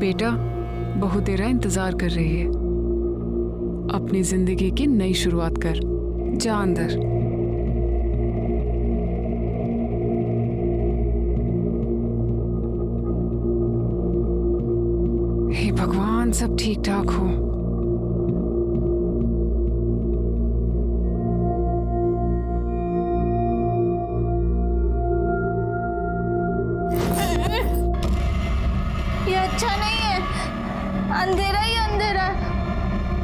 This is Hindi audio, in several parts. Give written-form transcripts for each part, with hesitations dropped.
बेटा, बहू तेरा इंतजार कर रही है। अपनी जिंदगी की नई शुरुआत कर। जा अंदर। हे भगवान, सब ठीक ठाक हो। ये अच्छा नहीं है, अंधेरा ही अंधेरा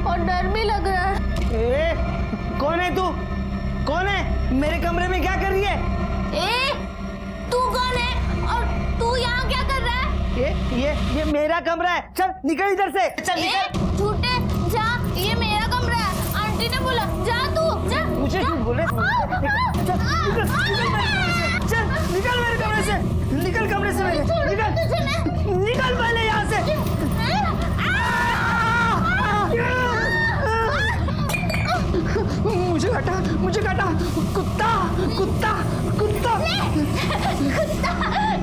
और डर भी लग रहा है। कौन है तू? कौन है? मेरे कमरे में क्या कर रही है? तू कौन है और तू यहाँ क्या कर रहा है? ये मेरा कमरा है। चल निकल इधर से। चल निकल। झूठे, जा, ये मेरा कमरा है। आंटी ने बोला जा, तू जा। मुझे क्यों बोले? चल निकल मेरे कमरे से। निकल कमरे से मेरे। निकल पहले यहाँ से। मुझे काटा। कुत्ता कुत्ता कुत्ता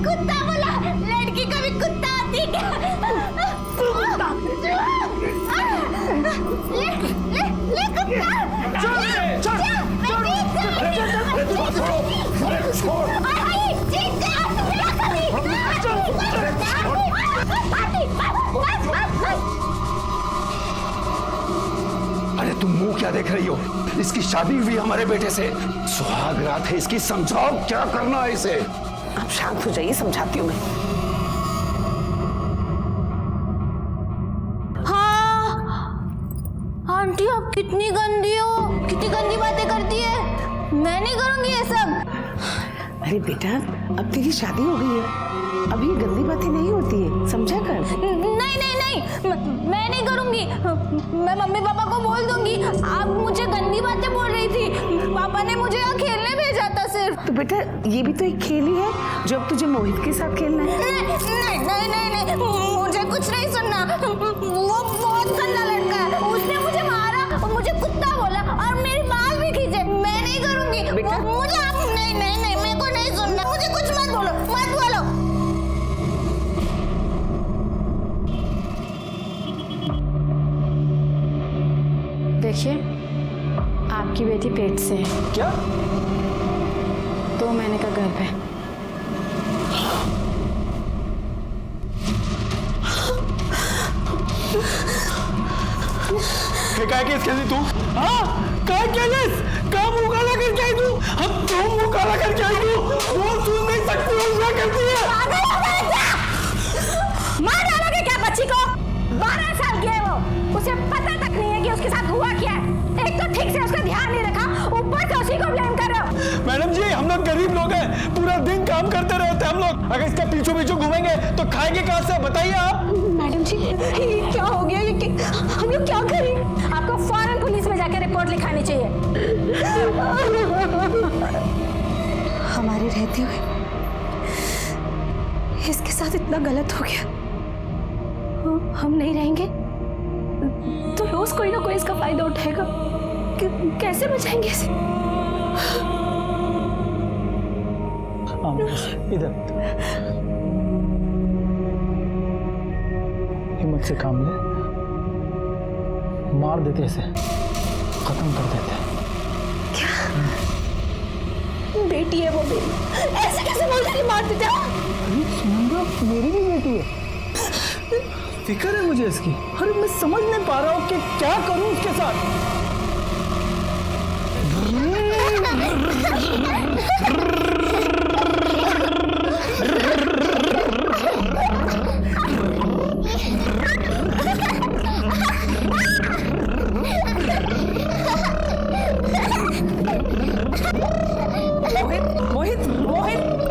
कुत्ता बोला, लड़की कभी कुत्ता आती है क्या? कुत्ता ले कुत्ता। अरे तुम मुंह क्या देख रही हो? इसकी शादी हुई हमारे बेटे से, सुहाग रात है इसकी। समझाओ क्या करना है इसे। आप शांत हो जाइए, समझाती हूँ मैं। हाँ आंटी, आप कितनी गंदी हो, कितनी गंदी बातें करती है। मैं नहीं करूंगी ये सब। अरे बेटा, अब तेरी शादी हो गई है, अब ये गंदी बातें नहीं होती है, समझा कर। नहीं, मैं नहीं करूंगी। मैं मम्मी पापा को बोल दूंगी आप मुझे गंदी बातें बोल रही थी। पापा ने मुझे यहाँ खेलने भेजा था सिर्फ। तो बेटा, ये भी तो एक खेल ही है जो अब तुझे मोहित के साथ खेलना है। नहीं, मुझे कुछ नहीं सुनना। वो बहुत गंदा लड़का है। उसने मुझे मारा और मुझे कुत्ता बोला और मेरी बाल भी खींचे। मैं नहीं करूंगी बेटा। मुझे आप नहीं, मेरे को नहीं सुनना। मुझे कुछ मत बोलो, मत बोलो। देखिए, आपकी बेटी पेट से है। क्या? 2 महीने का गर्भ है। क्या केस खेली तू? हाँ, क्या केस? क्या मुंह काला करके आई तू? हम क्यों मुंह काला करके आई तू? वो सुन नहीं सकती हो, क्या करती है? मार डालोगे क्या बच्ची को? 12 साल की है वो, उसे पता तक नहीं है कि उसके साथ हुआ क्या है। एक तो ठीक से उसका ध्यान नहीं रखा, ऊपर से उसी को ब्लेम कर रहे हो। मैडम जी, हम लोग गरीब लोग हैं, पूरा दिन काम करते रहते हैं हम लोग। अगर इसके पीछे घूमेंगे तो खाएंगे कहाँ से? बताइए आप। मैडम जी, ये क्या हो गया? हम लोग क्या करें? आपको फौरन पुलिस में जाकर रिपोर्ट लिखानी चाहिए। हमारे रहते हुए इसके साथ इतना गलत हो गया। हम नहीं रहेंगे तो रोज कोई ना कोई इसका फायदा उठाएगा। कैसे बचाएंगे इसे? इधर हिम्मत से काम ले, मार देते इसे, खत्म कर देते। बेटी है वो मेरी, ऐसे कैसे बोल रही? मार देते हो? मेरी भी बेटी है, फिक्र है मुझे इसकी। अरे मैं समझ नहीं पा रहा हूँ कि क्या करूँ उसके साथ। मोहित,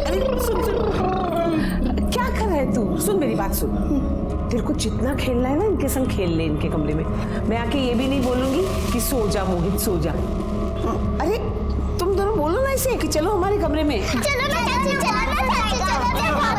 अरे सुन, क्या कर रहा है तू? सुन मेरी बात सुन। तेरे को जितना खेलना है ना इनके संग खेल ले, इनके कमरे में। मैं आके ये भी नहीं बोलूंगी कि सो जा मोहित, सो जा। अरे तुम दोनों बोलो ना इसे कि चलो हमारे कमरे में। चलो ना चाची, चलो ना चाची, चलो ना।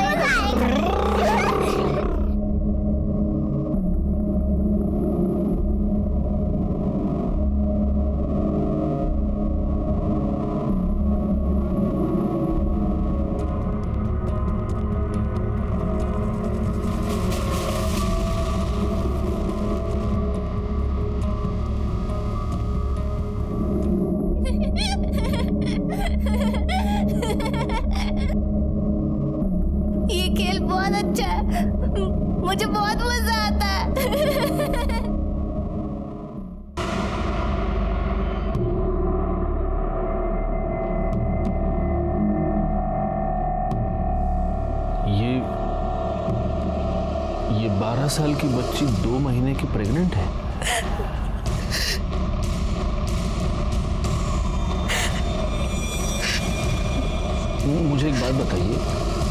मुझे बहुत मजा आता है। ये 12 साल की बच्ची 2 महीने की प्रेग्नेंट है। मुझे एक बात बताइए,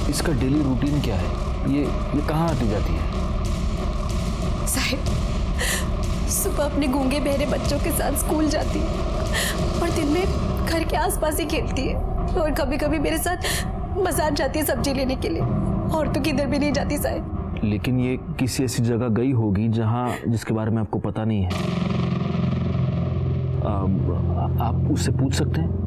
इसका डेली रूटीन क्या है? ये कहाँ आती जाती है? साहिब, सुबह अपने गूंगे बहरे बच्चों के साथ स्कूल जाती है और दिन में घर के आसपास ही खेलती है, और कभी कभी मेरे साथ बाजार जाती है सब्जी लेने के लिए, और तो किधर भी नहीं जाती साहिब। लेकिन ये किसी ऐसी जगह गई होगी जिसके बारे में आपको पता नहीं है। आप उससे पूछ सकते हैं।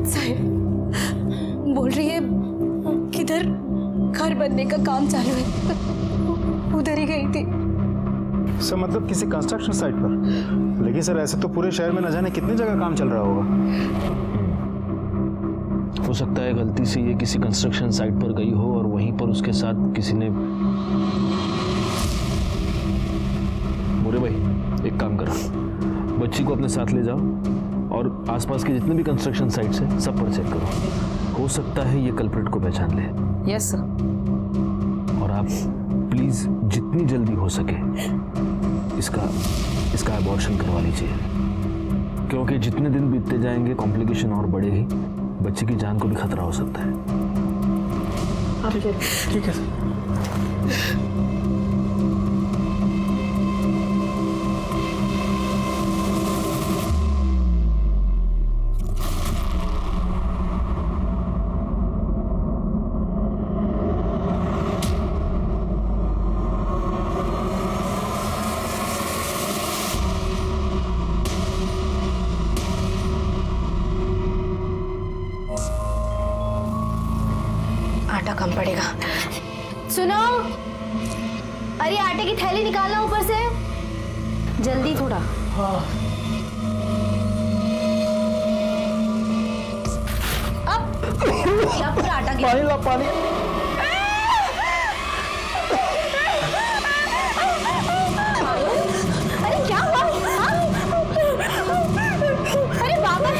साहिब बोल रही है किधर घर बनने का काम चालू है, उधर ही गई थी। सर मतलब किसी कंस्ट्रक्शन साइट पर? लेकिन सर ऐसे तो पूरे शहर में न जाने कितनी जगह काम चल रहा होगा। हो सकता है गलती से ये किसी कंस्ट्रक्शन साइट पर गई हो और वहीं पर उसके साथ किसी ने। बुरे भाई, एक काम करो, बच्ची को अपने साथ ले जाओ और आसपास के जितने भी कंस्ट्रक्शन साइट्स हैं सब पर चेक करो। हो सकता है ये कल्प्रिट को पहचान ले। Yes sir. और आप प्लीज जितनी जल्दी हो सके इसका अबॉर्शन करवा लीजिए, क्योंकि जितने दिन बीतते जाएंगे कॉम्प्लिकेशन और बढ़ेगी, बच्चे की जान को भी खतरा हो सकता है। ठीक है सर। आटा कम पड़ेगा। सुनो, अरे आटे की थैली निकालना ऊपर से, जल्दी थोड़ा। अब या पूरा आटा गिरा। पानी ला, पानी। अरे क्या हुआ? हाँ? अरे बाबा,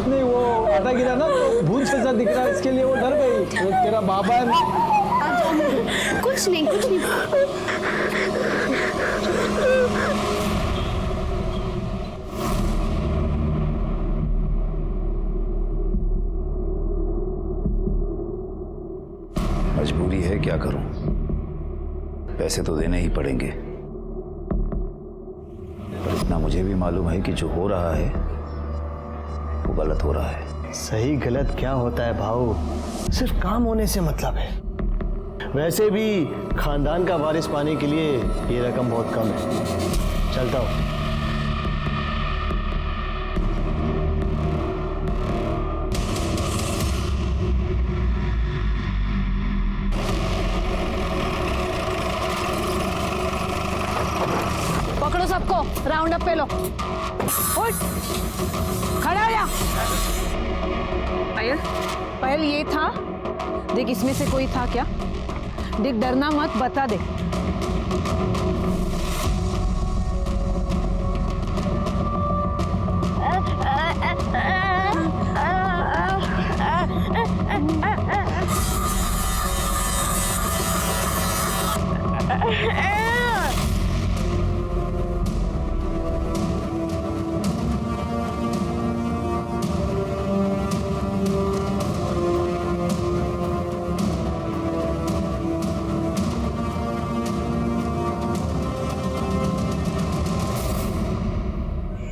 नहीं, वो आटा गिरा ना तो भूत जैसा दिख रहा है, इसके लिए वो डर गई। वो तेरा बाबा है। कुछ नहीं, कुछ नहीं। मजबूरी है, क्या करूं, पैसे तो देने ही पड़ेंगे। पर इतना मुझे भी मालूम है कि जो हो रहा है वो गलत हो रहा है। सही गलत क्या होता है भाऊ, सिर्फ काम होने से मतलब है। वैसे भी खानदान का वारिस पाने के लिए ये रकम बहुत कम है। चलता हूँ। पकड़ो सबको, राउंड अप पे लो। उठ, खड़ा हो जा। पायल ये था, देख इसमें से कोई था क्या? देख डरना मत, बता दे।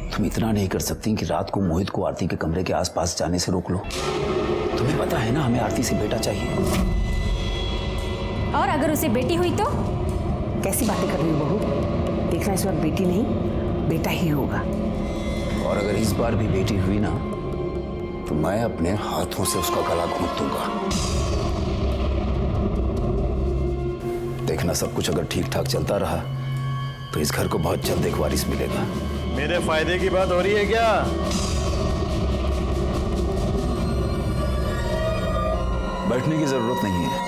तुम इतना नहीं कर सकती कि रात को मोहित को आरती के कमरे के आसपास जाने से रोक लो? तुम्हें पता है ना हमें आरती से बेटा चाहिए। और अगर उसे बेटी हुई तो? कैसी बातें कर रही हो बहू? देखना इस वक्त बेटी नहीं बेटा ही होगा। और अगर इस बार भी बेटी हुई ना तो मैं अपने हाथों से उसका गला घोंट दूंगा। देखना, सब कुछ अगर ठीक ठाक चलता रहा तो इस घर को बहुत जल्द एक वारिस मिलेगा। मेरे फायदे की बात हो रही है क्या? बैठने की जरूरत नहीं है,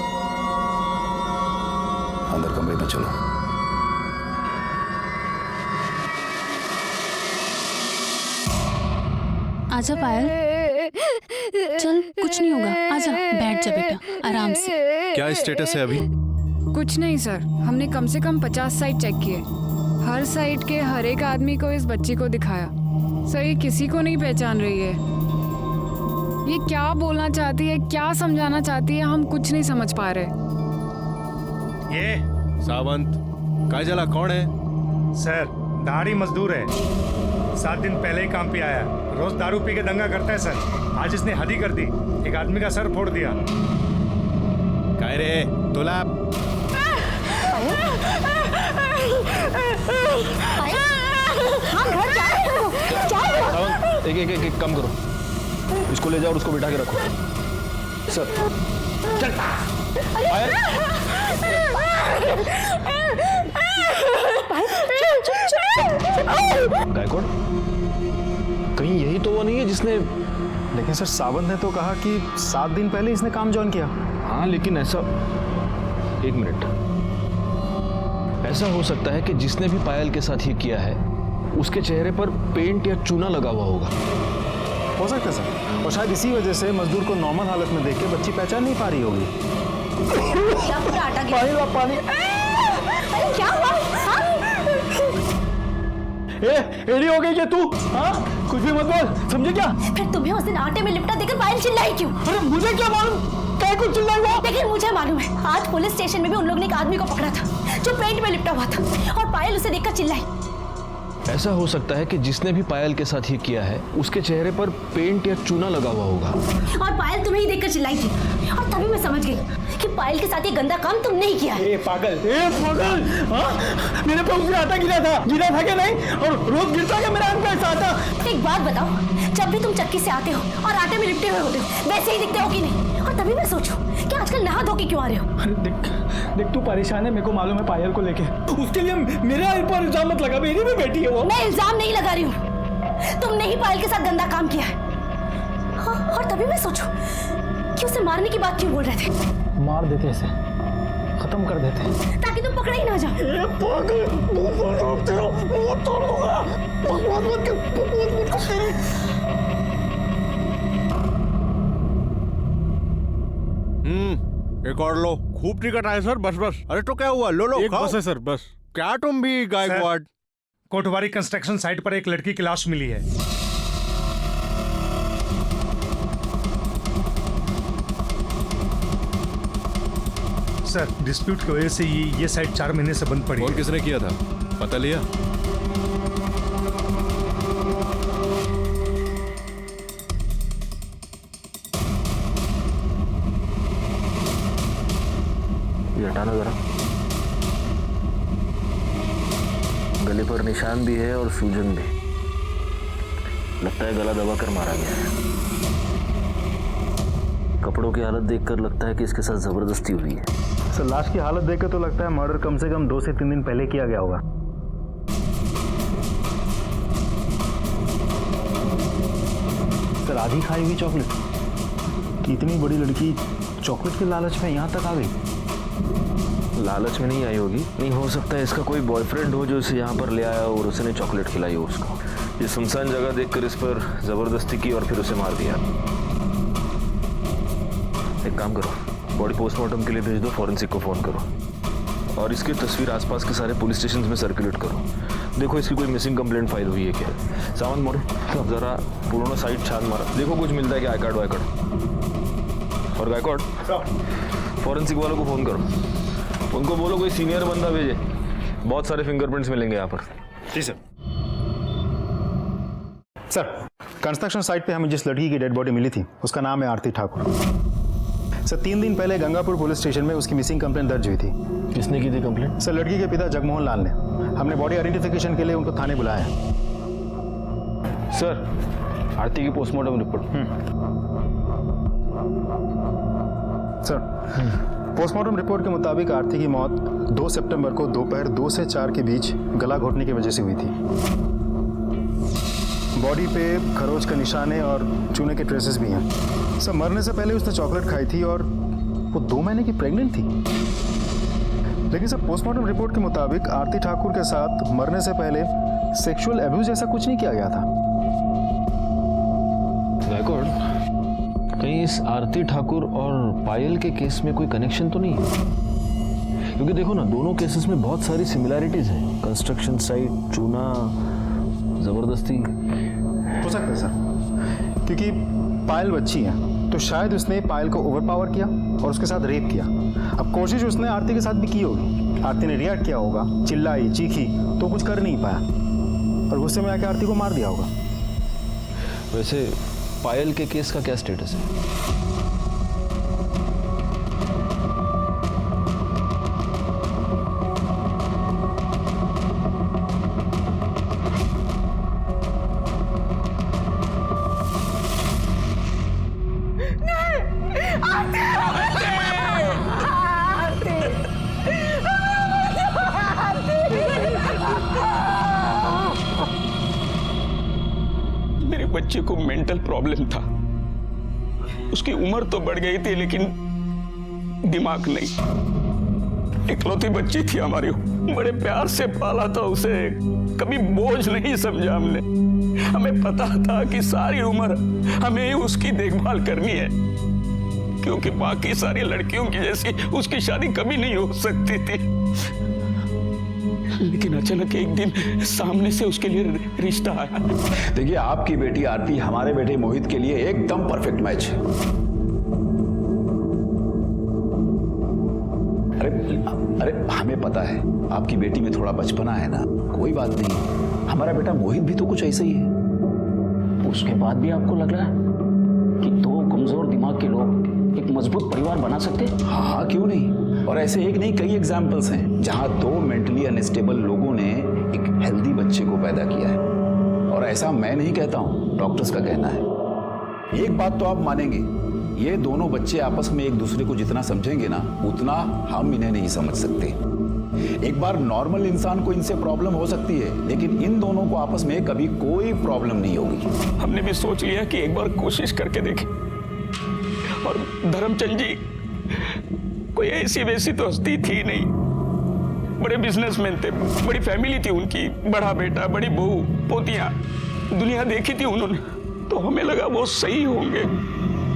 अंदर कमरे में चलो। आजा पायल, चल कुछ नहीं होगा, आजा बैठ जा बेटा आराम से। क्या स्टेटस है अभी? कुछ नहीं सर, हमने कम से कम 50 साइट चेक किए। हर साइट के हर एक आदमी को इस बच्ची को दिखाया। सर ये किसी को नहीं पहचान रही है। ये क्या बोलना चाहती है, क्या समझाना चाहती है, हम कुछ नहीं समझ पा रहे। ये सावंत काजला कौन है? सर दाढ़ी मजदूर है, 7 दिन पहले ही काम पे आया। रोज दारू पी के दंगा करता है सर। आज इसने हद ही कर दी, एक आदमी का सर फोड़ दिया। काय रे तोला? सावंत, एक काम करो, इसको ले जाओ और उसको बिठा के रखो। सर चल पायल। गायकवाड़, कहीं यही तो वो नहीं है जिसने? लेकिन सर सावंत ने तो कहा कि 7 दिन पहले इसने काम ज्वाइन किया। हाँ लेकिन ऐसा, एक मिनट, ऐसा हो सकता है कि जिसने भी पायल के साथ ये किया है उसके चेहरे पर पेंट या चूना लगा हुआ होगा। हो सकता है सर, और शायद इसी वजह से मजदूर को नॉर्मल हालत में देख के बच्ची पहचान नहीं पा रही होगी। क्या पूरा आटा गिरा? पानी अरे क्या हुआ? हाँ? एड़ी हो गई क्या तू? हाँ कुछ भी मत बोल, समझे क्या? फिर तुम्हें उस दिन आटे में लिपटा देकर पायल चिल्लाई क्यों? अरे मुझे क्या मालूम क्या कुछ चिल्लाई हुआ? लेकिन मुझे मालूम है, आज पुलिस स्टेशन में भी उन लोगों ने एक आदमी को पकड़ा था जो पेंट में लिपटा हुआ था और पायल उसे देखकर चिल्लाई। ऐसा हो सकता है कि जिसने भी पायल के साथ ये किया है उसके चेहरे पर पेंट या चूना लगा हुआ होगा। और पायल तुम्हें ही देखकर चिल्लाई थी और तभी मैं समझ गई कि पायल के साथ ये गंदा काम तुमने ही किया है। पागल, हाँ? मेरे पे उसने आटा गिरा था क्या नहीं? और रोज गिरता है मेरा अंदर आटा। एक बात बताओ, जब भी तुम चक्की से आते हो और आटे में लिपटे हुए होते हो वैसे ही दिखते हो कि नहीं? और तभी मैं सोचूं कि आजकल नहा धो के क्यों आ रहे हो? अरे देख तू परेशान है, मेरे को मालूम है पायल को लेके। उसके लिए मेरे ऊपर इल्जाम मत लगा, मेरी भी बेटी है वो। मैं इल्जाम नहीं लगा रही हूँ, तुमने ही पायल के साथ गंदा काम किया है। हाँ, और तभी मैं सोचूं कि उसे मारने की बात क्यों बोल रहे थे? मार देते ऐसे, खत्म कर देते ताकि तुम पकड़ा ही ना जाओ। एक और लो। खूब टिकट आए सर, बस बस। अरे तो क्या हुआ, लो लो, एक बस है सर, बस। क्या तुम भी गायकवाड़? कोटवारी कंस्ट्रक्शन साइट पर एक लड़की की लाश मिली है। सर डिस्प्यूट की वजह से ये साइट 4 महीने से बंद पड़ी है। और किसने किया था, पता लिया? ये हटाना जरा। गले पर निशान भी है और सूजन भी। लगता है गला दबाकर मारा गया है। कपड़ों की हालत देखकर लगता है कि इसके साथ जबरदस्ती हुई है। सर लाश की हालत देखकर तो लगता है मर्डर कम से कम 2 से 3 दिन पहले किया गया होगा। सर आधी खाई हुई चॉकलेट, कि इतनी बड़ी लड़की चॉकलेट के लालच में यहाँ तक आ गई। लालच में नहीं आई होगी, नहीं हो सकता है इसका कोई बॉयफ्रेंड हो जो इसे यहाँ पर ले आया और उसने चॉकलेट खिलाई हो उसको। ये सुनसान जगह देखकर इस पर जबरदस्ती की और फिर उसे मार दिया। एक काम करो, बॉडी पोस्टमार्टम के लिए भेज दो, फॉरेंसिक को फोन करो और इसकी तस्वीर आसपास के सारे पुलिस स्टेशन में सर्कुलेट करो। देखो इसकी कोई मिसिंग कंप्लेंट फाइल हुई है क्या। सावंत मोरे जरा पुराना साइट छान मारा, देखो कुछ मिलता है क्या, आई कार्ड वाई कार्ड। और गायकवाड़ फॉरेंसिक वालों को फोन करो, उनको बोलो कोई सीनियर बंदा भेजे, बहुत सारे फिंगरप्रिंट्स मिलेंगे यहाँ पर। जी सर। सर कंस्ट्रक्शन साइट पे हमें जिस लड़की की डेड बॉडी मिली थी उसका नाम है आरती ठाकुर। सर 3 दिन पहले गंगापुर पुलिस स्टेशन में उसकी मिसिंग कंप्लेंट दर्ज हुई थी। किसने की थी कंप्लेंट? सर लड़की के पिता जगमोहन लाल ने। हमने बॉडी आइडेंटिफिकेशन के लिए उनको थाने बुलाया है। सर, आरती की postmortem report. Sir, postmortem report के मुताबिक आरती की मौत 2 सितंबर को दोपहर 2 से 4 के बीच गला घोटने की वजह से हुई थी। बॉडी पे खरोच के निशाने और चूने के ट्रेसेस भी हैं। सर, मरने से पहले उसने चॉकलेट खाई थी और वो 2 महीने की प्रेग्नेंट थी। लेकिन सर, पोस्टमार्टम रिपोर्ट के मुताबिक आरती ठाकुर के साथ मरने से पहले सेक्सुअल एब्यूज जैसा कुछ नहीं किया गया था। गायकवाड़, कहीं इस आरती ठाकुर और पायल के केस में कोई कनेक्शन तो नहीं है? क्योंकि देखो ना, दोनों केसेस में बहुत सारी सिमिलैरिटीज हैं। कंस्ट्रक्शन साइट, चूना, जबरदस्ती। हो सकता है सर, क्योंकि पायल बच्ची है तो शायद उसने पायल को ओवरपावर किया और उसके साथ रेप किया। अब कोशिश उसने आरती के साथ भी की होगी। आरती ने रिएक्ट किया होगा, चिल्लाई, चीखी, तो कुछ कर नहीं पाया और गुस्से में आके आरती को मार दिया होगा। वैसे पायल के केस का क्या स्टेटस है? मेरे बच्चे को मेंटल प्रॉब्लम था। उसकी उम्र तो बढ़ गई थी लेकिन दिमाग नहीं। इकलौती बच्ची थी हमारी, बड़े प्यार से पाला था उसे, कभी बोझ नहीं समझा हमने। हमें पता था कि सारी उम्र हमें ही उसकी देखभाल करनी है, क्योंकि बाकी सारी लड़कियों की जैसी उसकी शादी कभी नहीं हो सकती थी। लेकिन अचानक एक दिन सामने से उसके लिए रिश्ता आया। देखिए, आपकी बेटी आरती हमारे बेटे मोहित के लिए एकदम परफेक्ट मैच है। अरे हमें पता है आपकी बेटी में थोड़ा बचपना है ना, कोई बात नहीं। हमारा बेटा मोहित भी तो कुछ ऐसा ही है। उसके बाद भी आपको लग रहा है कि 2 कमजोर दिमाग के लोग एक मजबूत परिवार बना सकते हैं? हाँ, क्यों नहीं। और ऐसे एक नहीं, कई एग्जाम्पल्स हैं जहां 2 मेंटली अनस्टेबल लोगों ने एक हेल्दी बच्चे को पैदा किया है। और ऐसा मैं नहीं कहता हूं, डॉक्टर्स का कहना है। एक बात तो आप मानेंगे, ये दोनों बच्चे आपस में एक दूसरे को जितना समझेंगे ना, उतना हम इन्हें नहीं समझ सकते। एक बार नॉर्मल इंसान को इनसे प्रॉब्लम हो सकती है, लेकिन इन दोनों को आपस में कभी कोई प्रॉब्लम नहीं होगी। हमने भी सोच लिया कि एक बार कोशिश करके देखें। और धर्मचंद जी कोई ऐसी वैसी तो हस्ती थी नहीं, बड़े बिजनेसमैन थे, बड़ी फैमिली थी उनकी, बड़ा बेटा, बड़ी बहू, पोतियां, दुनिया देखी थी उन्होंने। तो हमें लगा वो सही होंगे।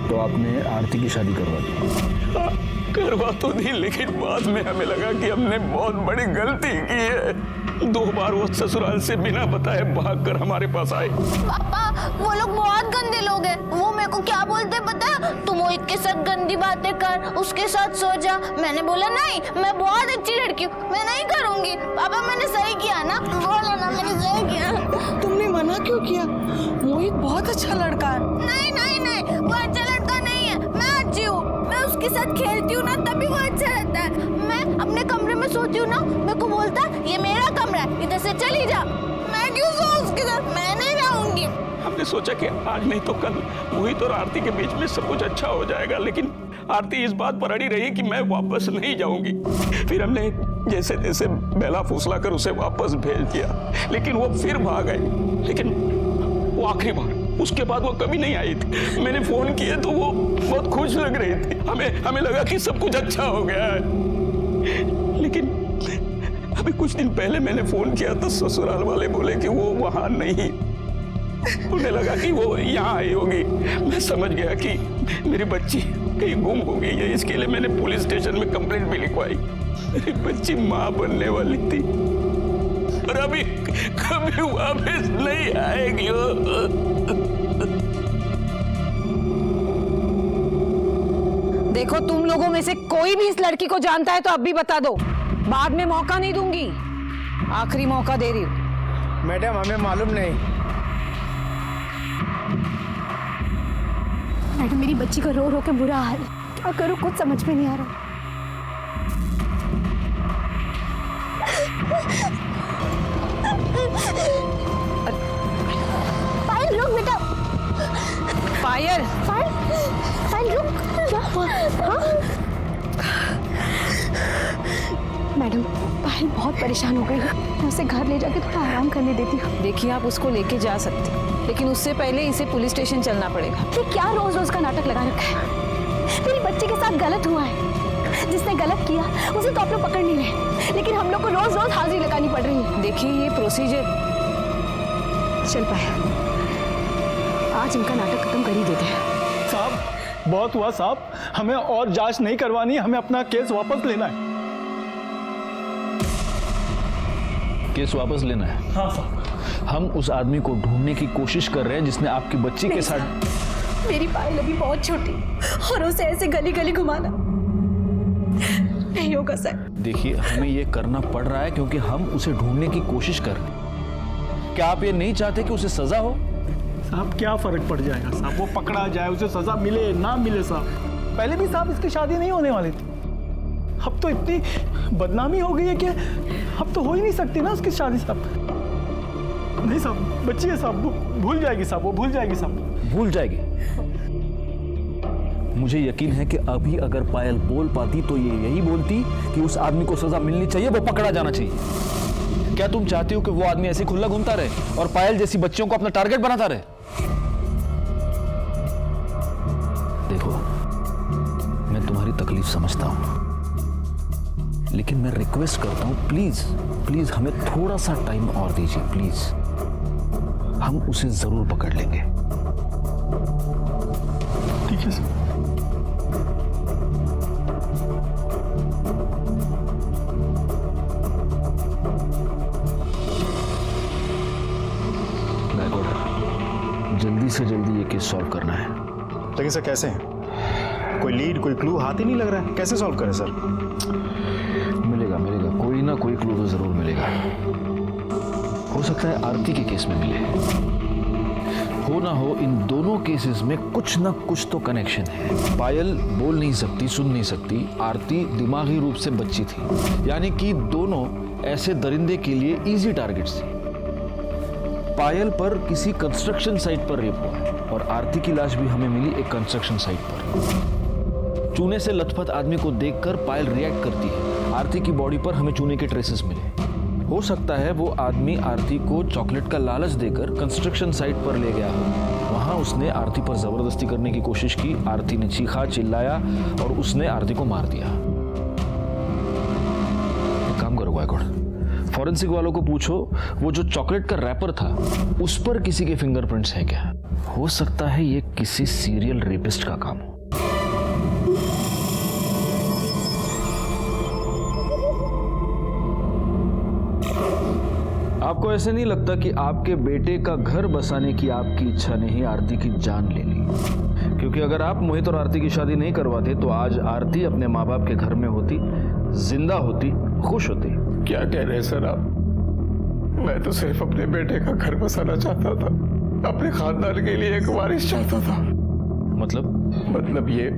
तो आपने आरती की शादी करवा दी? करवा तो दी, लेकिन बाद में हमें लगा कि हमने बहुत बड़ी गलती की है। 2 बार वो ससुराल से बिना बताए भागकर हमारे पास आए। पापा, वो लोग बहुत गंदे लोग हैं। वो मेरे को क्या बोलते पता है? तुम मोहित के साथ गंदी बातें कर, उसके साथ सो जा। मैंने बोला नहीं, मैं बहुत अच्छी लड़की हूँ, मैं नहीं करूँगी। पापा, मैंने सही किया ना? बोलो ना, मैंने सही किया। तुमने मना क्यों किया? मोहित बहुत अच्छा लड़का है। नहीं नहीं नहीं, वो अच्छा लड़का नहीं है। मैं अच्छी हूँ, मैं उसके साथ खेलती हूँ ना, तभी वो अच्छा रहता है। मैं अपने कमरे में सोती हूँ ना, मेरे को बोलता है ये मेरा कमरा है, इधर से चली जा। मैं क्यों सोऊं उसके साथ? मैं नहीं रहूंगी। हमने सोचा कि आज नहीं तो कल मोहित और आरती के बीच में सब कुछ अच्छा हो जाएगा, लेकिन आरती इस बात पर अड़ी रही कि मैं वापस नहीं जाऊंगी। फिर हमने जैसे तैसे बेला फुसला कर उसे वापस भेज दिया, लेकिन वो फिर भाग गए। लेकिन वो आखिरी बार, उसके बाद वो कभी नहीं आई थी। मैंने फोन किए तो वो बहुत खुश लग रही थी। हमें लगा कि सब कुछ अच्छा हो गया है। लेकिन अभी कुछ दिन पहले मैंने फोन किया तो ससुराल वाले बोले कि वो वहां नहीं। उन्हें लगा कि वो यहाँ आई होगी। मैं समझ गया कि मेरी बच्ची कहीं गुम हो गई है। इसके लिए मैंने पुलिस स्टेशन में कंप्लेंट भी लिखवाई। मेरी बच्ची माँ बनने वाली थी और अभी कभी वापस नहीं आएगी। देखो, तुम लोगों में से कोई भी इस लड़की को जानता है तो अब भी बता दो, बाद में मौका नहीं दूंगी। आखिरी मौका दे रही हूँ। मैडम, हमें मालूम नहीं। मैडम, मेरी बच्ची का रो रो के बुरा हाल, क्या करूं कुछ समझ में नहीं आ रहा। पायल, पायल पायल रुक, क्या हुआ? हाँ? मैडम, पायल बहुत परेशान हो गई है, मैं उसे घर ले जाके थोड़ा आराम करने देती हूँ। देखिए, आप उसको लेके जा सकते, लेकिन उससे पहले इसे पुलिस स्टेशन चलना पड़ेगा। ये क्या रोज रोज का नाटक लगा रखा है? मेरी बच्ची के साथ गलत हुआ है, जिसने गलत किया उसे तो आप लोग पकड़ नहीं रहे, लेकिन हम लोग को रोज रोज हाजिरी लगानी पड़ रही है। देखिए, ये प्रोसीजर चल पाए, आज इनका नाटक खत्म कर ही देते हैं। साहब, बहुत हुआ साहब, हमें और जांच नहीं करवानी, हमें अपना केस वापस लेना है। केस वापस लेना है? हाँ साहब। हम उस आदमी को ढूंढने की कोशिश कर रहे हैं जिसने आपकी बच्ची के साथ। मेरी पायल अभी बहुत छोटी और उसे ऐसे गली गली घुमाना नहीं होगा सर। देखिए, हमें ये करना पड़ रहा है क्योंकि हम उसे ढूंढने की कोशिश कर रहे हैं। क्या आप ये नहीं चाहते कि उसे सजा हो? साहब, क्या फर्क पड़ जाएगा साहब, वो पकड़ा जाए, उसे सजा मिले ना मिले साहब। पहले भी साहब इसकी शादी नहीं होने वाली थी, अब तो इतनी बदनामी हो गई है कि अब तो हो ही नहीं सकती ना उसकी शादी साहब। नहीं साहब, बच्ची है साहब, भूल जाएगी साहब, वो भूल जाएगी साहब। भूल जाएगी? मुझे यकीन है कि अभी अगर पायल बोल पाती तो ये यही बोलती कि उस आदमी को सजा मिलनी चाहिए, वो पकड़ा जाना चाहिए। क्या तुम चाहती हो कि वो आदमी ऐसे खुला घूमता रहे और पायल जैसी बच्चियों को अपना टारगेट बनाता रहे? देखो, मैं तुम्हारी तकलीफ समझता हूं, लेकिन मैं रिक्वेस्ट करता हूं, प्लीज प्लीज हमें थोड़ा सा टाइम और दीजिए प्लीज। हम उसे जरूर पकड़ लेंगे। ठीक है सर। जल्दी से जल्दी ये केस सॉल्व करना है। लेकिन सर कैसे? कोई लीड, कोई क्लू हाथ ही नहीं लग रहा है, कैसे सॉल्व करें सर? मिलेगा मिलेगा, कोई ना कोई क्लू तो जरूर मिलेगा। हो सकता है आरती के केस में मिले, हो ना हो इन दोनों केसेस में कुछ ना कुछ तो कनेक्शन है। पायल बोल नहीं सकती, सुन नहीं सकती, आरती दिमागी रूप से बच्ची थी, यानी कि दोनों ऐसे दरिंदे के लिए इजी टारगेट्स थे। पायल पर किसी कंस्ट्रक्शन साइट पर रेप हुआ है और आरती की लाश भी हमें मिली एक कंस्ट्रक्शन साइट पर। चूने से लथपथ आदमी को देखकर पायल रिएक्ट करती है, आरती की बॉडी पर हमें चूने के ट्रेसेस मिले। हो सकता है वो आदमी आरती को चॉकलेट का लालच देकर कंस्ट्रक्शन साइट पर ले गया हो, वहां उसने आरती पर जबरदस्ती करने की कोशिश की, आरती ने चीखा चिल्लाया और उसने आरती को मार दिया। एक काम करो गायकवाड़, फॉरेंसिक वालों को पूछो वो जो चॉकलेट का रैपर था उस पर किसी के फिंगरप्रिंट्स हैं क्या? हो सकता है ये किसी सीरियल रेपिस्ट का काम हो। आपको ऐसे नहीं लगता कि आपके बेटे का घर बसाने की आपकी इच्छा ने ही आरती की जान ले ली? क्योंकि अगर आप मोहित और आरती की शादी नहीं करवाते तो आज आरती अपने माँ बाप के घर में होती, जिंदा होती, खुश होती। क्या कह रहे हैं सर आप? मैं तो सिर्फ अपने बेटे का घर बसाना चाहता था, अपने खानदान के लिए एक वारिस चाहता था। मतलब ये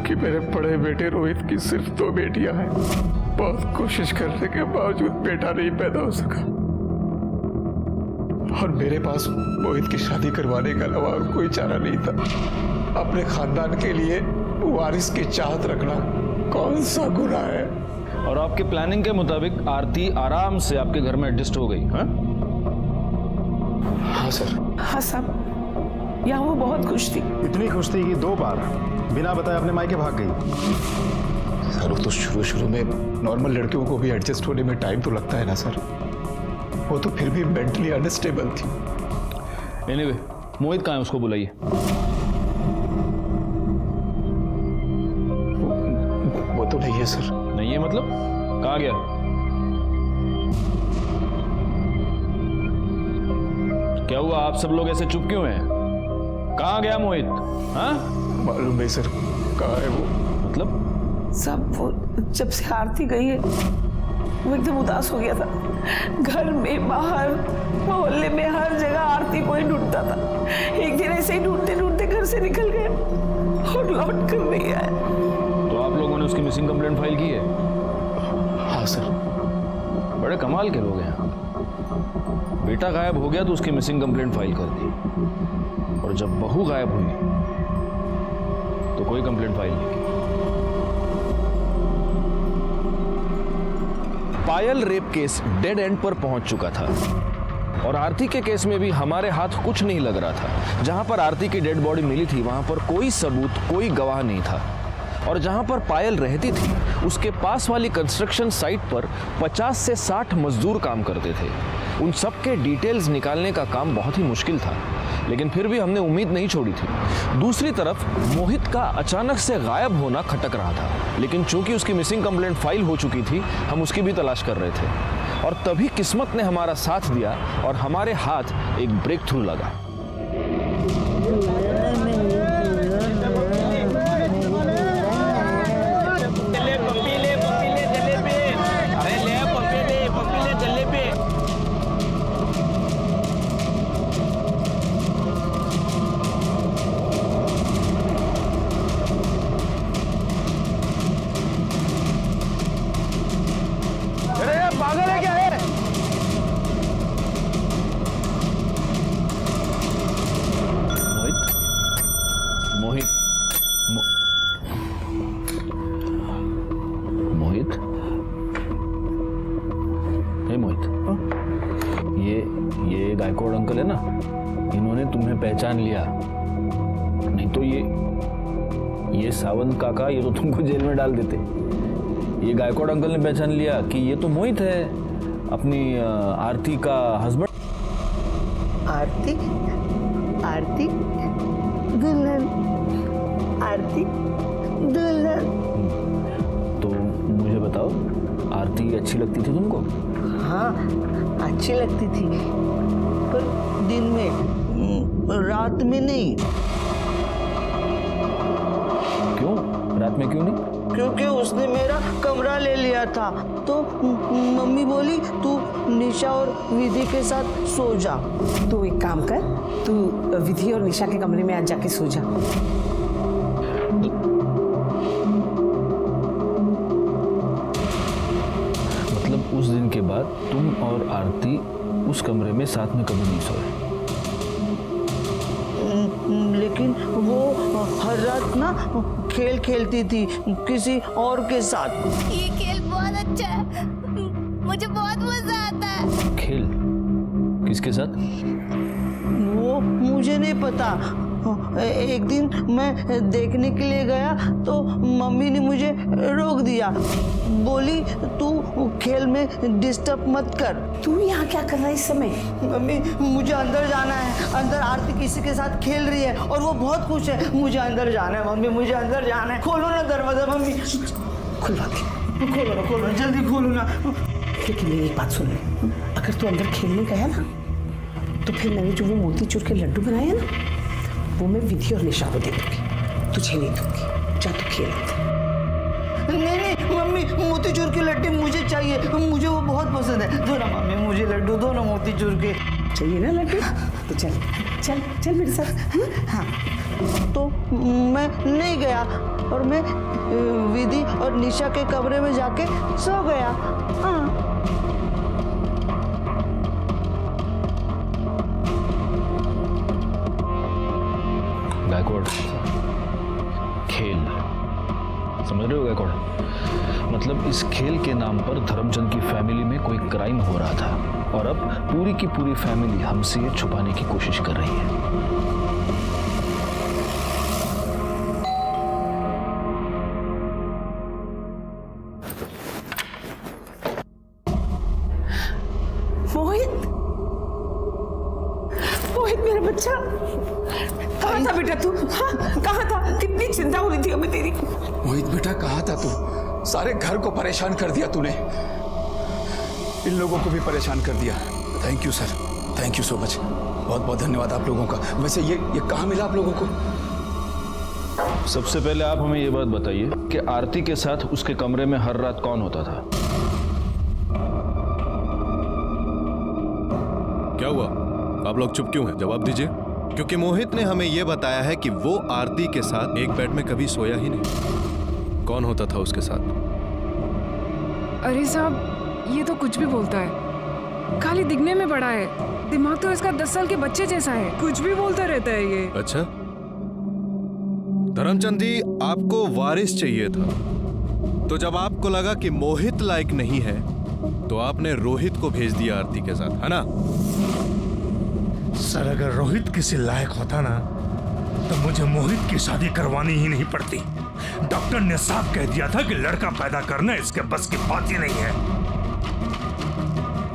कि मेरे बड़े बेटे रोहित की सिर्फ 2 बेटियां हैं। बहुत कोशिश करने के बावजूद बेटा नहीं पैदा हो सका और मेरे पास मोहित की शादी करवाने के अलावा और कोई चारा नहीं था। अपने खानदान के लिए वारिस की चाहत रखना कौन सा गुनाह है? और आपके प्लानिंग के मुताबिक आरती आराम से आपके घर में एडजस्ट हो गई? हाँ सर। हाँ साहब, यहाँ वो बहुत खुश थी, इतनी खुश थी कि 2 बार बिना बताए अपने मायके भाग गई। सर, वो तो शुरू में नॉर्मल लड़कियों को भी एडजस्ट होने में टाइम तो लगता है ना सर। वो तो फिर भी मेंटली अनस्टेबल थी। एनीवे, मोहित कहाँ है? उसको बुलाइए। वो तो नहीं है सर। नहीं है मतलब? कहाँ गया? क्या हुआ? आप सब लोग ऐसे चुप क्यों हैं? कहाँ गया मोहित? हाँ, मालूम नहीं सर कहाँ है वो। मतलब सब वो जब से आरती गई है वो एकदम उदास हो गया था। घर में, बाहर, मोहल्ले में, हर जगह आरती को ही ढूंढता था। एक दिन ऐसे ही ढूंढते ढूंढते घर से निकल गया और लौट कर नहीं आया। तो आप लोगों ने उसकी मिसिंग कंप्लेंट फाइल की है? हाँ सर। बड़े कमाल के लोग हैं। बेटा गायब हो गया तो उसकी मिसिंग कंप्लेंट फाइल कर दी। और जब बहू गायब हुई तो कोई कंप्लेंट फाइल नहीं की। पायल रेप केस डेड एंड पर पहुंच चुका था और आरती के केस में भी हमारे हाथ कुछ नहीं लग रहा था। जहां पर आरती की डेड बॉडी मिली थी वहां पर कोई सबूत, कोई गवाह नहीं था और जहां पर पायल रहती थी उसके पास वाली कंस्ट्रक्शन साइट पर 50 से 60 मजदूर काम करते थे। उन सब के डिटेल्स निकालने का काम बहुत ही मुश्किल था, लेकिन फिर भी हमने उम्मीद नहीं छोड़ी थी। दूसरी तरफ मोहित का अचानक से गायब होना खटक रहा था, लेकिन चूंकि उसकी मिसिंग कंप्लेंट फाइल हो चुकी थी, हम उसकी भी तलाश कर रहे थे और तभी किस्मत ने हमारा साथ दिया और हमारे हाथ एक ब्रेक थ्रू लगा। पागल है क्या है? मोहित मोहित हे मोहित, ये गायकवाड़ अंकल है ना, इन्होंने तुम्हें पहचान लिया। नहीं तो ये सावंत काका, ये तो तुमको जेल में डाल देते। ये गायकवाड़ अंकल ने पहचान लिया कि ये तो मोहित है, अपनी आरती का हस्बैंड। आरती आरती दुल्हन, आरती दुल्हन। तो मुझे बताओ, आरती अच्छी लगती थी तुमको? हाँ, अच्छी लगती थी, पर दिन में, रात में नहीं। क्यों? रात में क्यों नहीं? क्योंकि उसने मेरा कमरा ले लिया था, तो मम्मी बोली तू निशा और विधि के साथ सो जा। तू एक काम कर, तू विधि और निशा के कमरे में आज जाके सो जा। मतलब उस दिन के बाद तुम और आरती उस कमरे में साथ में कभी नहीं सोए? लेकिन वो हर रात ना खेल खेलती थी किसी और के साथ। ये खेल बहुत अच्छा है, मुझे बहुत मजा आता है। खेल? किसके साथ? वो मुझे नहीं पता। एक दिन मैं देखने के लिए गया तो मम्मी ने मुझे रोक दिया, बोली तू खेल में डिस्टर्ब मत कर। तू यहाँ क्या कर रहा है इस समय? मम्मी मुझे अंदर जाना है, अंदर आरती किसी के साथ खेल रही है और वो बहुत खुश है। मुझे अंदर जाना है मम्मी, मुझे अंदर जाना है। खोलो ना दरवाजा मम्मी। खुलवा के। खोलो ना, जल्दी खोलो ना। लेकिन मेरी एक बात सुन ले, अगर तू अंदर खेलने गया ना तो फिर मैंने जो वो मोतीचूर के लड्डू बनाए हैं ना, वो मैं विधि और निशा को दे दूंगी, तुझे नहीं दूंगी। जा तू खेल। नहीं मम्मी, मोतीचूर के लड्डू मुझे चाहिए, मुझे वो बहुत पसंद है। दो ना मम्मी मुझे लड्डू, दो ना मोतीचूर के। चाहिए ना लड्डू? तो चल चल चल मेरे साथ। हाँ, तो मैं नहीं गया और मैं विधि और निशा के कमरे में जाके सो गया। हाँ। गायकवाड़, खेल समझ रहे हो गायकवाड़? मतलब इस खेल के नाम पर धर्मचंद की फैमिली में कोई क्राइम हो रहा था और अब पूरी की पूरी फैमिली हमसे ये छुपाने की कोशिश कर रही है। मोहित मेरा बच्चा, कहाँ था बेटा तू? हाँ, कहाँ था? कितनी चिंता हो रही थी हमें तेरी। मोहित बेटा कहाँ था तू? सारे घर को परेशान कर दिया तूने, इन लोगों को भी परेशान कर दिया। Thank you sir, thank you so much, बहुत बहुत धन्यवाद आप लोगों का। वैसे ये कहाँ मिला आप लोगों को? सबसे पहले आप हमें ये बात बताइए कि आरती के साथ उसके कमरे में हर रात कौन होता था? क्या हुआ? आप लोग चुप क्यों हैं? जवाब दीजिए। क्योंकि मोहित ने हमें यह बताया है कि वो आरती के साथ एक बेड में कभी सोया ही नहीं। कौन होता था उसके साथ? अरे साहब, ये तो कुछ भी बोलता है। खाली दिखने में बड़ा है, दिमाग तो इसका 10 साल के बच्चे जैसा है, कुछ भी बोलता रहता है ये। अच्छा धर्मचंद जी, आपको वारिस चाहिए था, तो जब आपको लगा कि मोहित लायक नहीं है तो आपने रोहित को भेज दिया आरती के साथ, है ना? सर अगर रोहित किसी लायक होता ना तो मुझे मोहित की शादी करवानी ही नहीं पड़ती। डॉक्टर ने साफ कह दिया था कि लड़का पैदा करना इसके बस की बात ही नहीं है।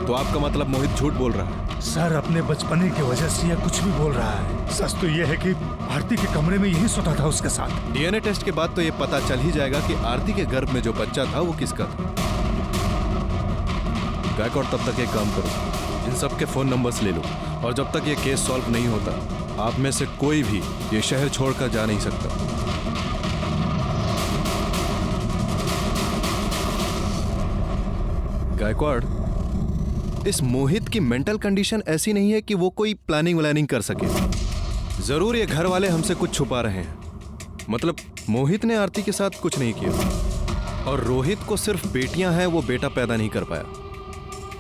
तो आपका मतलब मोहित झूठ बोल रहा है? सर अपने बचपने की वजह से यह कुछ भी बोल रहा है। सच तो यह है कि आरती के कमरे में यही सोता था उसके साथ। डीएनए टेस्ट के बाद तो ये पता चल ही जाएगा कि आरती के गर्भ में जो बच्चा था वो किसका था। गायकवाड़, तब तक एक काम करो, इन सब के फोन नंबर्स ले लो, और जब तक ये केस सॉल्व नहीं होता आप में से कोई भी ये शहर छोड़कर जा नहीं सकता। गायकवाड़, इस मोहित की मेंटल कंडीशन ऐसी नहीं है कि वो कोई प्लानिंग कर सके। जरूर ये घर वाले हमसे कुछ छुपा रहे हैं। मतलब मोहित ने आरती के साथ कुछ नहीं किया, और रोहित को सिर्फ बेटियां हैं, वो बेटा पैदा नहीं कर पाया।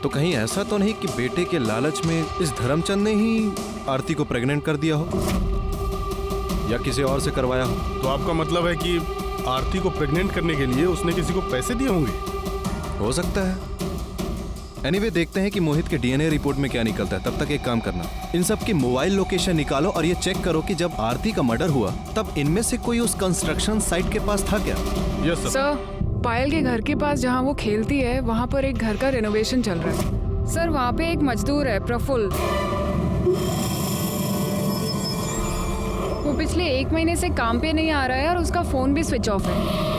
तो कहीं ऐसा तो नहीं कि बेटे के लालच में इस धर्मचंद ने ही आरती को प्रेग्नेंट कर दिया हो, या किसी और से करवाया हो? तो आपका मतलब है कि आरती को प्रेग्नेंट करने के लिए उसने किसी को पैसे दिए होंगे? हो सकता है। एनीवे, देखते हैं कि मोहित के डीएनए रिपोर्ट में क्या निकलता है। तब तक एक काम करना, इन सब की मोबाइल लोकेशन निकालो और ये चेक करो कि जब आरती का मर्डर हुआ तब इनमें से कोई उस कंस्ट्रक्शन साइट के पास था क्या? Yes sir. पायल के घर के पास जहाँ वो खेलती है वहाँ पर एक घर का रेनोवेशन चल रहा है सर। वहाँ पे एक मजदूर है प्रफुल्ल, वो पिछले 1 महीने से काम पे नहीं आ रहा है और उसका फोन भी स्विच ऑफ है।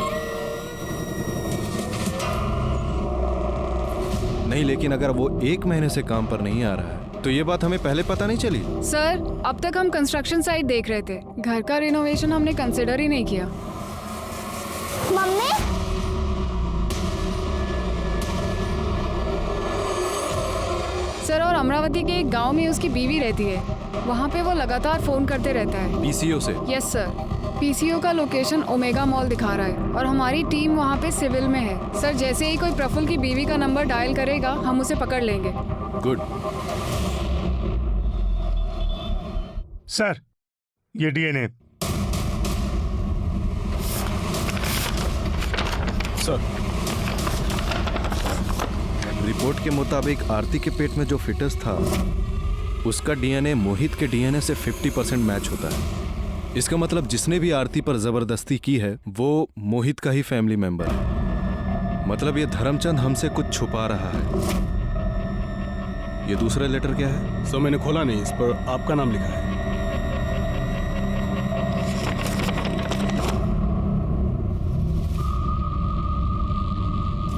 नहीं, लेकिन अगर वो 1 महीने से काम पर नहीं आ रहा है तो ये बात हमें पहले पता नहीं चली। सर अब तक हम कंस्ट्रक्शन साइट देख रहे थे, घर का रिनोवेशन हमने कंसिडर ही नहीं किया। मम्मी सर, और अमरावती के एक गांव में उसकी बीवी रहती है, वहाँ पे वो लगातार फोन करते रहता है। पीसीओ से? Yes sir. पीसीओ का लोकेशन ओमेगा मॉल दिखा रहा है और हमारी टीम वहाँ पे सिविल में है। सर जैसे ही कोई प्रफुल्ल की बीवी का नंबर डायल करेगा हम उसे पकड़ लेंगे। गुड। सर ये डीएनए। सर रिपोर्ट के मुताबिक आरती के पेट में जो फिटस था उसका डीएनए मोहित के डीएनए से 50% मैच होता है। इसका मतलब जिसने भी आरती पर जबरदस्ती की है वो मोहित का ही फैमिली मेंबर है। मतलब ये धर्मचंद हमसे कुछ छुपा रहा है। ये दूसरा लेटर क्या है? सर मैंने खोला नहीं, इस पर आपका नाम लिखा है।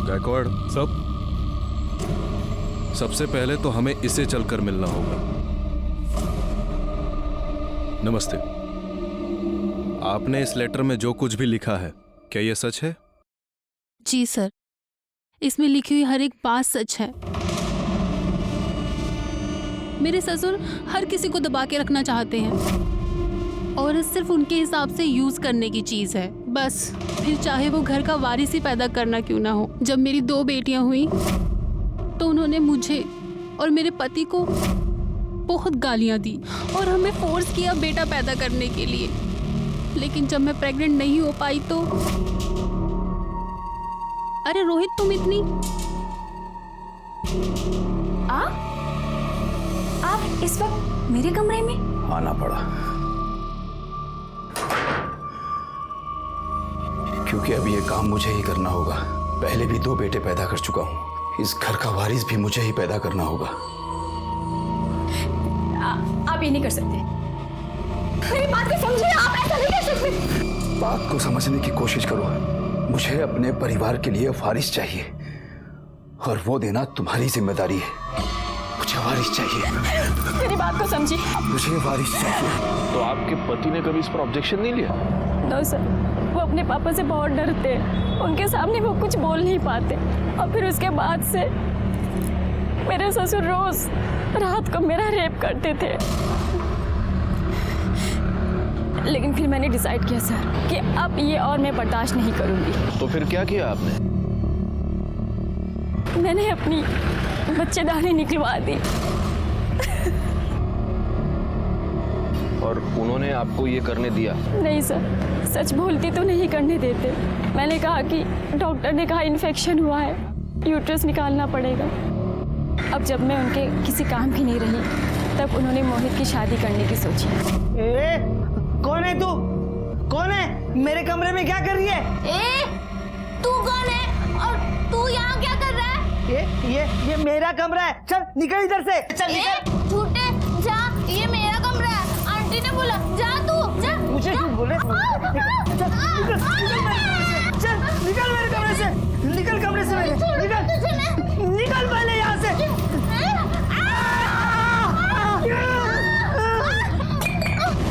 गायकवाड़, सबसे पहले तो हमें इसे चलकर मिलना होगा। नमस्ते। आपने इस लेटर में जो कुछ भी लिखा है क्या ये सच है? जी सर, इसमें लिखी हुई हर एक बात सच है। मेरे ससुर हर किसी को दबा के रखना चाहते हैं और सिर्फ उनके हिसाब से यूज करने की चीज है बस। फिर चाहे वो घर का वारिस ही पैदा करना क्यों ना हो। जब मेरी 2 बेटियां हुई तो उन्होंने मुझे और मेरे पति को बहुत गालियां दी और हमें फोर्स किया बेटा पैदा करने के लिए। लेकिन जब मैं प्रेग्नेंट नहीं हो पाई तो अरे रोहित, तुम इतनी आप इस वक्त मेरे कमरे में? आना पड़ा क्योंकि अब ये काम मुझे ही करना होगा। पहले भी 2 बेटे पैदा कर चुका हूँ, इस घर का वारिस भी मुझे ही पैदा करना होगा। आप ये नहीं कर सकते। मेरी बात को समझिए, आप ऐसा नहीं कर सकते। बात को समझने की कोशिश करो। मुझे अपने परिवार के लिए वारिस चाहिए और वो देना तुम्हारी जिम्मेदारी है। मुझे वारिस चाहिए। मेरी बात को समझिए। मुझे वारिस चाहिए। तो आपके पति ने कभी इस पर ऑब्जेक्शन नहीं लिया? नो सर, वो अपने पापा से बहुत डरते हैं, उनके सामने वो कुछ बोल नहीं पाते। और फिर उसके बाद से मेरे ससुर रोज रात को मेरा रेप करते थे। लेकिन फिर मैंने डिसाइड किया सर कि अब ये और मैं बर्दाश्त नहीं करूंगी। तो फिर क्या किया आपने? मैंने अपनी बच्चेदानी निकलवा दी। और उन्होंने आपको ये करने दिया? नहीं सर, सच बोलती तो नहीं करने देते। मैंने कहा कि डॉक्टर ने कहा इन्फेक्शन हुआ है, यूट्रस निकालना पड़ेगा। अब जब मैं उनके किसी काम की नहीं रही तब उन्होंने मोहित की शादी करने की सोची। कौन है तू? कौन है? मेरे कमरे में क्या कर रही है? तू कौन है और तू यहाँ क्या कर रहा है? ये मेरा कमरा है। चल निकल इधर से। चल निकल। झूठे जा, ये मेरा कमरा है। आंटी ने बोला जा तू जा। मुझे क्यों बोले? चल निकल मेरे कमरे से। निकल कमरे से मेरे। निकल पहले यहाँ से।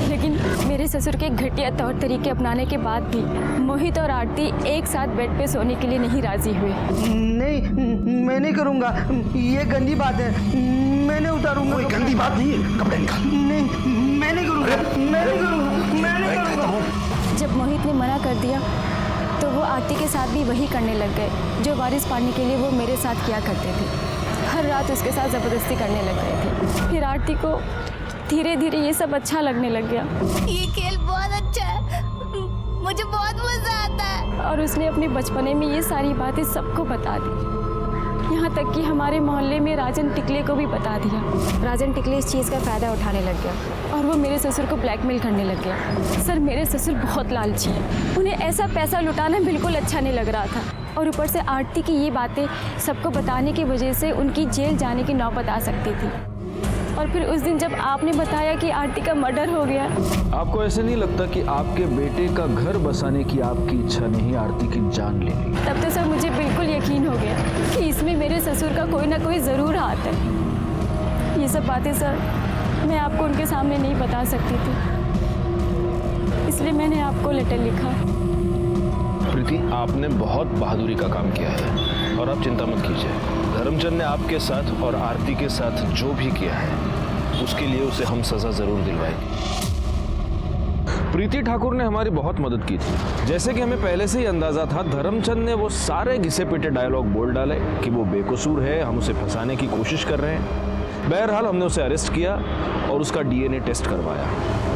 लेकिन मेरे ससुर के घटिया तौर तरीके अपनाने के बाद भी मोहित और आरती एक साथ बेड पे सोने के लिए नहीं राजी हुए। नहीं, मैं नहीं करूँगा। ये गंदी बात है। मैं नहीं उतारूंगा। कोई गंदी बात नहीं है, कपड़े निकाल। नहीं, मैं नहीं करूँगा। मैं नहीं करूँगा। मैं नहीं करूँगा। जब मोहित ने मना कर दिया तो वो आरती के साथ भी वही करने लग गए जो वारिस पाने के लिए वो मेरे साथ किया करते थे। हर रात उसके साथ ज़बरदस्ती करने लग गए थे। फिर आरती को धीरे धीरे ये सब अच्छा लगने लग गया। ये खेल बहुत अच्छा है, मुझे बहुत मजा आता है। और उसने अपने बचपने में ये सारी बातें सबको बता दी, यहाँ तक कि हमारे मोहल्ले में राजन टिकले को भी बता दिया। राजन टिकले इस चीज़ का फ़ायदा उठाने लग गया और वो मेरे ससुर को ब्लैकमेल करने लग गया। सर, मेरे ससुर बहुत लालची हैं। उन्हें ऐसा पैसा लुटाना बिल्कुल अच्छा नहीं लग रहा था और ऊपर से आरती की ये बातें सबको बताने की वजह से उनकी जेल जाने की नौबत आ सकती थी। और फिर उस दिन जब आपने बताया कि आरती का मर्डर हो गया। आपको ऐसे नहीं लगता कि आपके बेटे का घर बसाने की आपकी इच्छा ने ही आरती की जान ले ली? तब तो सर मुझे बिल्कुल यकीन हो गया कि इसमें मेरे ससुर का कोई ना कोई ज़रूर हाथ है। ये सब बातें सर मैं आपको उनके सामने नहीं बता सकती थी, इसलिए मैंने आपको लेटर लिखा। प्रीति, आपने बहुत बहादुरी का काम किया है और आप चिंता मत कीजिए। धर्मचंद ने आपके साथ और आरती के साथ जो भी किया है उसके लिए उसे हम सजा जरूर दिलवाएंगे। प्रीति ठाकुर ने हमारी बहुत मदद की थी। जैसे कि हमें पहले से ही अंदाजा था, धर्मचंद ने वो सारे घिसे पिटे डायलॉग बोल डाले कि वो बेकसूर है, हम उसे फंसाने की कोशिश कर रहे हैं। बहरहाल हमने उसे अरेस्ट किया और उसका डीएनए टेस्ट करवाया।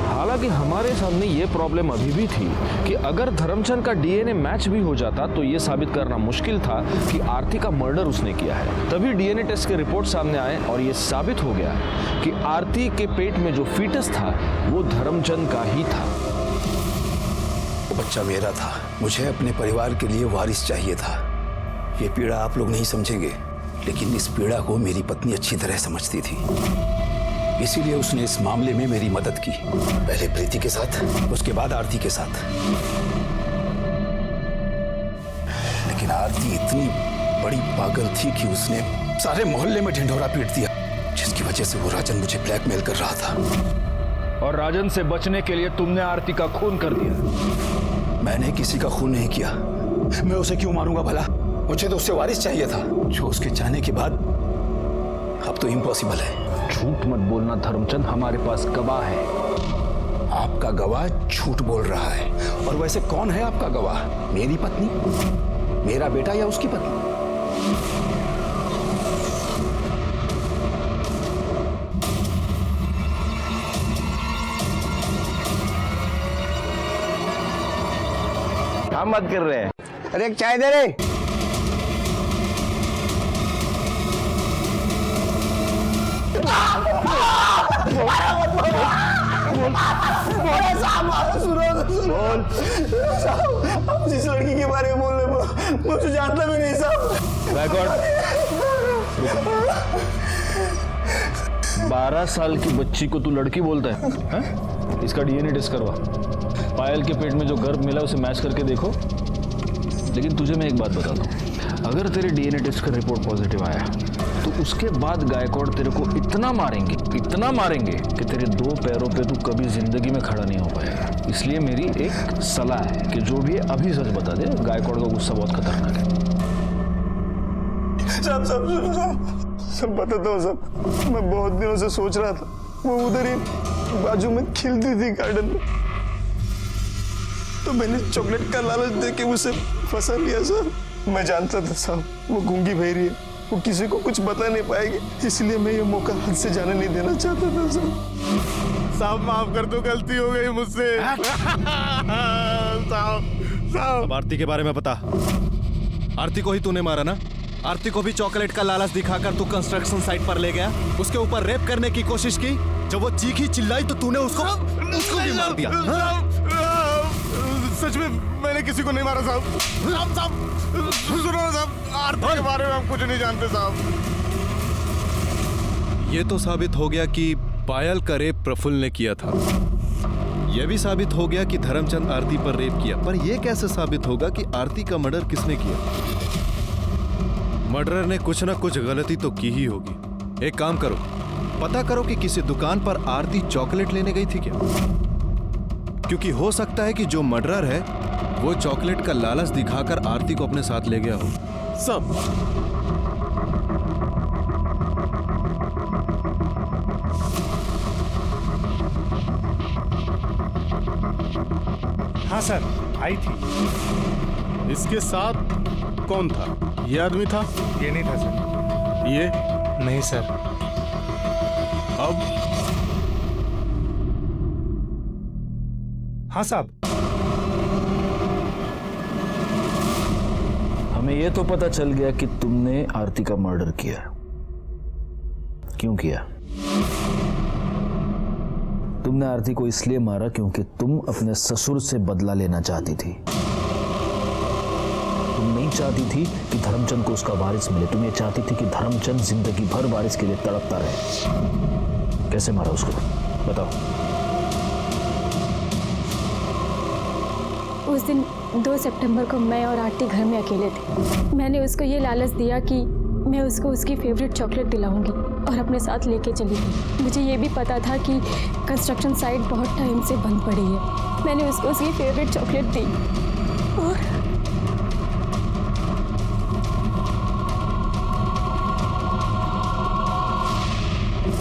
हालांकि हमारे सामने ये प्रॉब्लम अभी भी थी कि अगर धर्मचंद का डीएनए मैच भी हो जाता तो ये साबित करना मुश्किल था कि आरती का मर्डर उसने किया है। तभी डीएनए टेस्ट के रिपोर्ट सामने आए और ये साबित हो गया कि आरती के पेट में जो फीटस था वो धर्मचंद का ही था। वो बच्चा मेरा था, मुझे अपने परिवार के लिए वारिस चाहिए था। ये पीड़ा आप लोग नहीं समझेंगे, लेकिन इस पीड़ा को मेरी पत्नी अच्छी तरह समझती थी, इसीलिए उसने इस मामले में मेरी मदद की। पहले प्रीति के साथ, उसके बाद आरती के साथ। लेकिन आरती इतनी बड़ी पागल थी कि उसने सारे मोहल्ले में ढिंढोरा पीट दिया, जिसकी वजह से वो राजन मुझे ब्लैकमेल कर रहा था। और राजन से बचने के लिए तुमने आरती का खून कर दिया? मैंने किसी का खून नहीं किया। मैं उसे क्यों मारूंगा भला? मुझे तो उससे वारिस चाहिए था, जो उसके जाने के बाद अब तो इम्पॉसिबल है। झूठ मत बोलना धर्मचंद, हमारे पास गवाह है। आपका गवाह झूठ बोल रहा है। और वैसे कौन है आपका गवाह? मेरी पत्नी, मेरा बेटा या उसकी पत्नी? काम मत कर रहे हैं। अरे एक चाय दे रे। आप जिस लड़की के बारे में बोल रहे हैं मैं उसे जानता भी नहीं साहब। 12 साल की बच्ची को तू लड़की बोलता है? इसका डीएनए टेस्ट करवा। पायल के पेट में जो गर्भ मिला उसे मैच करके देखो। लेकिन तुझे मैं एक बात बता दूं, अगर तेरे डीएनए टेस्ट का रिपोर्ट पॉजिटिव आया तो उसके बाद गायकवाड़ तेरे को इतना मारेंगे कि तेरे 2 पैरों पे तू कभी जिंदगी में खड़ा नहीं हो पाएगा। इसलिए मेरी एक सलाह है कि जो भी है अभी सच बता दे। गायकवाड़ का गुस्सा बहुत खतरनाक है। सब बताता हूँ सब। मैं बहुत दिनों से सोच रहा था, वो उधर ही बाजू में खिलती थी गार्डन में, तो मैंने चॉकलेट का लालच देके उसे फंसा लिया सर। मैं जानता था साहब वो गूंगी बहरी है, वो किसी को कुछ बता नहीं पाएगी, इसलिए मैं ये मौका हाथ से जाने नहीं देना चाहता था साहब। साहब माफ कर दो, गलती हो गई मुझसे। साहब अब आरती के बारे में बता। आरती को ही तूने मारा ना? आरती को भी चॉकलेट का लालच दिखाकर तू कंस्ट्रक्शन साइट पर ले गया, उसके ऊपर रेप करने की कोशिश की। जब वो चीखी चिल्लाई तो तूने उसको भी मार दिया। सच में मैंने किसी को नहीं मारा साहब। सुनो ना साहब, आरती के बारे में हम कुछ नहीं जानते साहब। ये तो साबित हो गया कि पायल का रेप प्रफुल्ल ने किया था। यह भी साबित हो गया कि धर्मचंद आरती पर रेप किया। पर यह कैसे साबित होगा कि आरती का मर्डर किसने किया? मर्डरर ने कुछ ना कुछ गलती तो की ही होगी। एक काम करो, पता करो कि किसी दुकान पर आरती चॉकलेट लेने गई थी क्या? क्योंकि हो सकता है कि जो मर्डरर है वो चॉकलेट का लालच दिखाकर आरती को अपने साथ ले गया हो। सब हाँ सर, आई थी। इसके साथ कौन था? ये आदमी था? ये नहीं था सर। ये नहीं सर। अब हाँ साहब। हमें यह तो पता चल गया कि तुमने आरती का मर्डर किया। क्यों किया? तुमने आरती को इसलिए मारा क्योंकि तुम अपने ससुर से बदला लेना चाहती थी। तुम नहीं चाहती थी कि धर्मचंद को उसका वारिस मिले। तुम ये चाहती थी कि धर्मचंद जिंदगी भर वारिस के लिए तड़पता रहे। कैसे मारा उसको, बताओ। उस दिन 2 सितंबर को मैं और आरती घर में अकेले थे। मैंने उसको ये लालच दिया कि मैं उसको उसकी फेवरेट चॉकलेट दिलाऊंगी और अपने साथ लेके चली गई। मुझे ये भी पता था कि कंस्ट्रक्शन साइट बहुत टाइम से बंद पड़ी है। मैंने उसको उसकी फेवरेट चॉकलेट दी और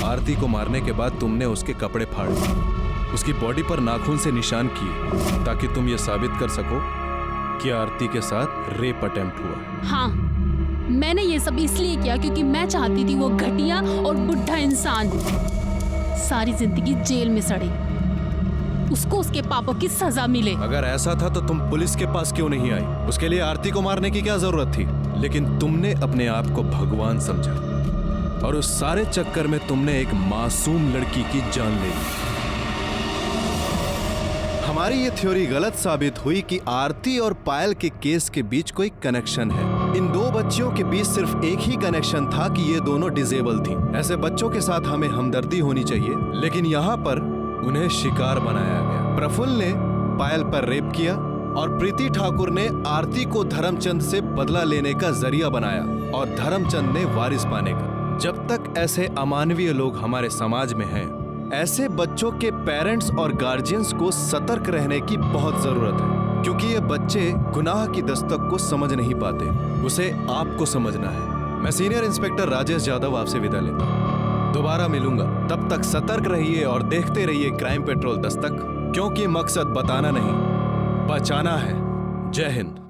आरती को मारने के बाद तुमने उसके कपड़े फाड़े, उसकी बॉडी पर नाखून से निशान किए ताकि तुम ये साबित कर सको कि आरती के साथ रेप अटेम्प्ट हुआ। हाँ, मैंने ये सब इसलिए किया क्योंकि मैं चाहती थी वो घटिया और बुढ़ा इंसान सारी जिंदगी जेल में सड़े, उसको उसके पापों की सजा मिले। अगर ऐसा था तो तुम पुलिस के पास क्यों नहीं आई? उसके लिए आरती को मारने की क्या जरूरत थी? लेकिन तुमने अपने आप को भगवान समझा और उस सारे चक्कर में तुमने एक मासूम लड़की की जान ले ली। हमारी ये थ्योरी गलत साबित हुई कि आरती और पायल के केस के बीच कोई कनेक्शन है। इन दो बच्चियों के बीच सिर्फ एक ही कनेक्शन था कि ये दोनों डिसेबल थी। ऐसे बच्चों के साथ हमें हमदर्दी होनी चाहिए, लेकिन यहाँ पर उन्हें शिकार बनाया गया। प्रफुल्ल ने पायल पर रेप किया और प्रीति ठाकुर ने आरती को धर्मचंद से बदला लेने का जरिया बनाया और धर्मचंद ने वारिस पाने का। जब तक ऐसे अमानवीय लोग हमारे समाज में हैं, ऐसे बच्चों के पेरेंट्स और गार्जियंस को सतर्क रहने की बहुत जरूरत है, क्योंकि ये बच्चे गुनाह की दस्तक को समझ नहीं पाते, उसे आपको समझना है। मैं सीनियर इंस्पेक्टर राजेश यादव आपसे विदा लेता हूँ। दोबारा मिलूंगा, तब तक सतर्क रहिए और देखते रहिए क्राइम पेट्रोल दस्तक, क्योंकि मकसद बताना नहीं, बचाना है। जय हिंद।